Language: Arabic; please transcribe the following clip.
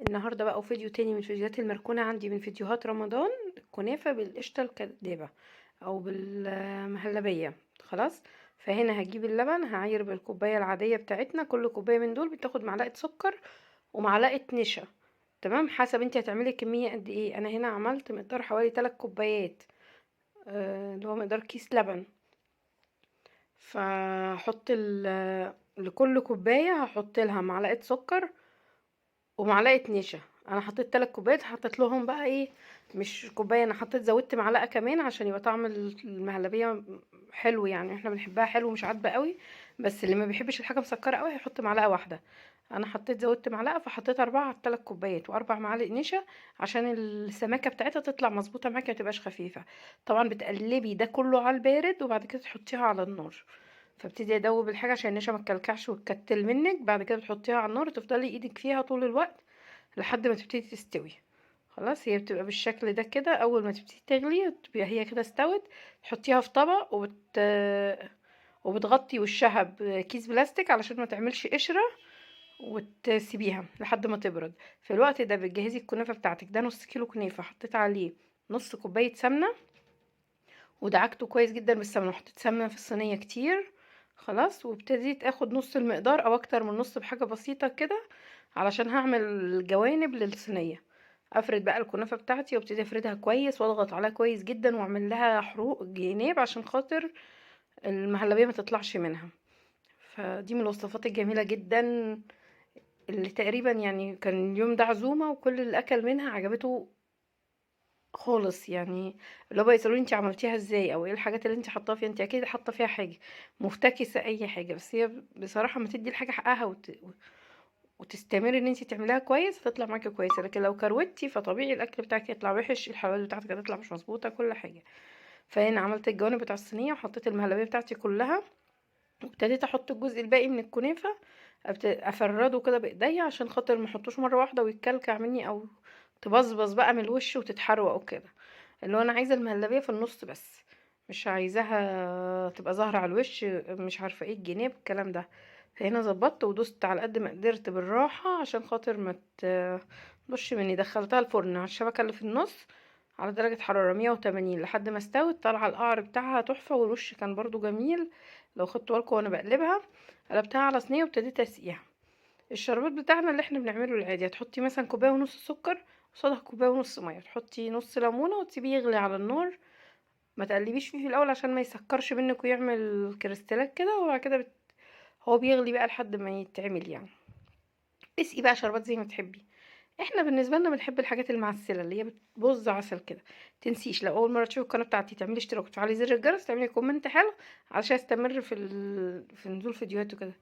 النهارده بقى فيديو تاني من فيديوهات المركونة عندي من فيديوهات رمضان. الكنافة بالقشطة الكدابة او بالمهلبية. خلاص. فهنا هجيب اللبن، هعاير بالكوباية العادية بتاعتنا. كل كوباية من دول بتاخد معلقة سكر ومعلقة نشا. تمام، حسب انت هتعملي كمية قد ايه. انا هنا عملت مقدار حوالي 3 كوبايات، اللي هو مقدار كيس لبن. فهحط لكل كوباية هحط لها معلقة سكر ومعلقه نشا. انا حطيت 3 كوبايات، حطيت لهم بقى ايه، مش كوبايه، انا حطيت زودت معلقه كمان عشان يبقى طعم المهلبيه حلو. يعني احنا بنحبها حلو مش عادبه قوي، بس اللي ما بيحبش الحاجه مسكره قوي هيحط معلقه واحده. انا حطيت زودت معلقه، فحطيت 4 على 3 كوبايات واربع معالق نشا عشان السماكه بتاعتها تطلع مظبوطه معاكي، ما تبقاش خفيفه. طبعا بتقلبي ده كله على البارد وبعد كده تحطيها على النار. فابتدي ادوب الحاجه عشان النشا ما تكلكعش وتكتل منك. بعد كده تحطيها على النار وتفضلي ايدك فيها طول الوقت لحد ما تبتدي تستوي. خلاص، هي بتبقى بالشكل ده كده. اول ما تبتدي تغلي تبقى هي كده استوت. تحطيها في طبق وبتغطي وشها بكيس بلاستيك علشان ما تعملش قشرة، وتسيبيها لحد ما تبرد. في الوقت ده بتجهزي الكنافة بتاعتك. ده نص كيلو كنافة، حطيت عليه نص كوباية سمنة ودعكته كويس جدا بالسمنة، وحطيت سمنة في الصينية كتير. خلاص، وابتديت اخد نص المقدار او اكتر من نص بحاجة بسيطة كده علشان هعمل الجوانب للصينية. افرد بقى الكنافة بتاعتي وابتدي افردها كويس واضغط عليها كويس جدا واعمل لها حروق جناب عشان خاطر المهلبية ما تطلعش منها. فدي من الوصفات الجميلة جدا اللي تقريبا يعني كان اليوم ده عزومة وكل اللي اكل منها عجبته خالص. يعني اللي هو بقى يسألوني انت عملتيها ازاي او ايه الحاجات اللي انت حطاها فيها. انت اكيد حاطه فيها حاجة مفتكسة اي حاجة، بس هي بصراحة ما تدي الحاجة حقها وتستمري ان انت تعمليها كويس هتطلع معاكي كويسة. لكن لو كروتي فطبيعي الاكل بتاعك يطلع وحش، الحلويات بتاعتك هتطلع مش مظبوطة، كل حاجة. فهنا عملت الجوانب بتاع الصينية وحطيت المهلبية بتاعتي كلها، وابتديت احط الجزء الباقي من الكنافة. افرده كده بايديا عشان خاطر ما احطوش مرة واحدة ويتكلكع مني او تبظبظ بقى من الوش وتتحروق وكده. اللي هو انا عايزه المهلبيه في النص بس، مش عايزاها تبقى ظاهره على الوش، مش عارفه ايه الجناب الكلام ده. فهنا ظبطت ودوست على قد ما قدرت بالراحه عشان خاطر ما تبش مني. دخلتها الفرن على الشبكه اللي في النص على درجه حراره 180 لحد ما استوت. طالعه القعر بتاعها تحفه والوش كان برضو جميل. لو خدتوا بالكم وانا بقلبها، قلبتها على صينيه وابتديت اسقيها. الشربات بتاعنا اللي احنا بنعمله العادي، هتحطي مثلا كوبايه ونص سكر قصادها كوبايه ونص ميه، تحطي نص ليمونه وتسيبيه يغلي على النار. ما تقلبيش فيه في الاول عشان ما يسكرش منك ويعمل كريستالات كده. وبعد كده هو بيغلي بقى لحد ما يتعمل يعني. اسقي بقى شربات زي ما تحبي. احنا بالنسبه لنا بنحب الحاجات المعسله اللي هي بتبظ عسل كده. تنسيش لو اول مره تشوفي القناه بتاعتي تعملي اشتراك وتفعلي زر الجرس، تعملي كومنت حلو علشان استمر في نزول فيديوهات وكده.